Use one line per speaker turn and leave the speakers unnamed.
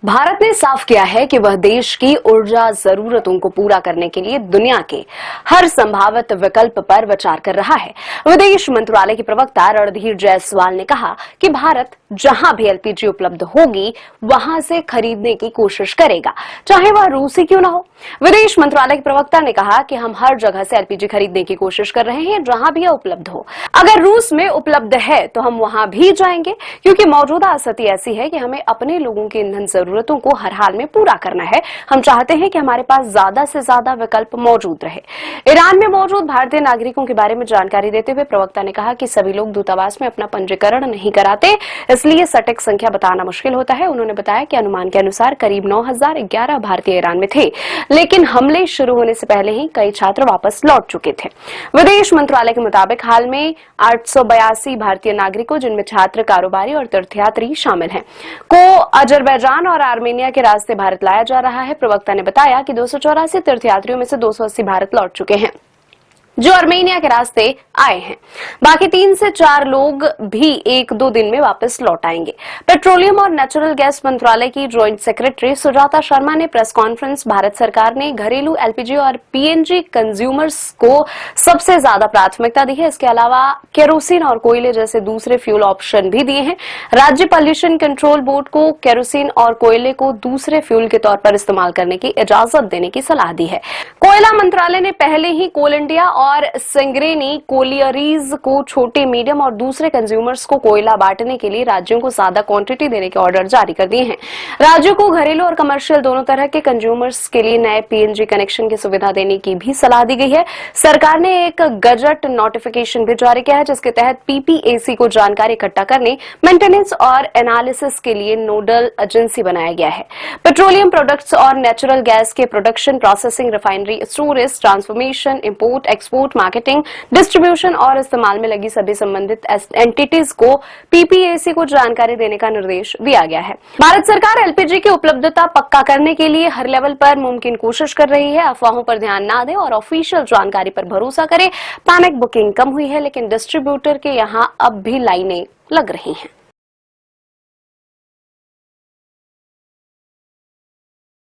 भारत ने साफ किया है कि वह देश की ऊर्जा जरूरतों को पूरा करने के लिए दुनिया के हर संभावित विकल्प पर विचार कर रहा है। विदेश मंत्रालय के प्रवक्ता रणधीर जायसवाल ने कहा कि भारत जहां भी एलपीजी उपलब्ध होगी वहां से खरीदने की कोशिश करेगा, चाहे वह रूस ही क्यों न हो। विदेश मंत्रालय के प्रवक्ता ने कहा कि हम हर जगह से एलपीजी खरीदने की कोशिश कर रहे हैं जहां भी यह उपलब्ध हो। अगर रूस में उपलब्ध है तो हम वहां भी जाएंगे, क्योंकि मौजूदा स्थिति ऐसी है कि हमें अपने लोगों की ईंधन जरूरतों को हर हाल में पूरा करना है। हम चाहते हैं कि हमारे पास ज्यादा से ज्यादा विकल्प मौजूद रहे। ईरान में मौजूद भारतीय नागरिकों के बारे में जानकारी देते हुए प्रवक्ता ने कहा कि सभी लोग दूतावास में अपना पंजीकरण नहीं कराते, इसलिए सटीक संख्या बताना मुश्किल होता है। उन्होंने बताया कि अनुमान के अनुसार करीब 9,011 भारतीय ईरान में थे, लेकिन हमले शुरू होने से पहले ही कई छात्र वापस लौट चुके थे। विदेश मंत्रालय के मुताबिक हाल में 882 भारतीय नागरिकों, जिनमें छात्र, कारोबारी और तीर्थयात्री शामिल हैं, को अजरबैजान और आर्मेनिया के रास्ते भारत लाया जा रहा है। प्रवक्ता ने बताया कि 284 तीर्थयात्रियों में से 280 भारत लौट चुके हैं, जो आर्मेनिया के रास्ते आए हैं। बाकी 3 से 4 लोग भी 1-2 दिन में वापस लौट आएंगे। पेट्रोलियम और नेचुरल गैस मंत्रालय की ज्वाइंट सेक्रेटरी सुजाता शर्मा ने प्रेस कॉन्फ्रेंस, भारत सरकार ने घरेलू एलपीजी और पीएनजी कंज्यूमर्स को सबसे ज्यादा प्राथमिकता दी है। इसके अलावा केरोसिन और कोयले जैसे दूसरे फ्यूल ऑप्शन भी दिए हैं। राज्य पॉल्यूशन कंट्रोल बोर्ड को केरोसिन और कोयले को दूसरे फ्यूल के तौर पर इस्तेमाल करने की इजाजत देने की सलाह दी है। कोयला मंत्रालय ने पहले ही कोल इंडिया और सिंगरेनी कोलियरीज को छोटे, मीडियम और दूसरे कंज्यूमर्स को कोयला बांटने के लिए राज्यों को ज्यादा क्वांटिटी देने के ऑर्डर जारी कर दिए हैं। राज्यों को घरेलू और कमर्शियल दोनों तरह के कंज्यूमर्स के लिए नए पीएनजी कनेक्शन की सुविधा देने की भी सलाह दी गई है। सरकार ने एक गजट नोटिफिकेशन भी जारी किया है, जिसके तहत पीपीएसी को जानकारी इकट्ठा करने, मेंटेनेंस और एनालिसिस के लिए नोडल एजेंसी बनाया गया है। पेट्रोलियम प्रोडक्ट्स और नेचुरल गैस के production, processing, refinery, storage, transformation, import, export, marketing, distribution और इस्तेमाल में लगी सभी संबंधित एंटिटीज को पीपीएसी को जानकारी देने का निर्देश दिया गया है। भारत सरकार एलपीजी की उपलब्धता पक्का करने के लिए हर लेवल पर मुमकिन कोशिश कर रही है। अफवाहों पर ध्यान न दें और ऑफिशियल जानकारी पर भरोसा करें। पैनिक बुकिंग कम हुई है, लेकिन डिस्ट्रीब्यूटर के यहां अब भी लाइनें लग रही हैं।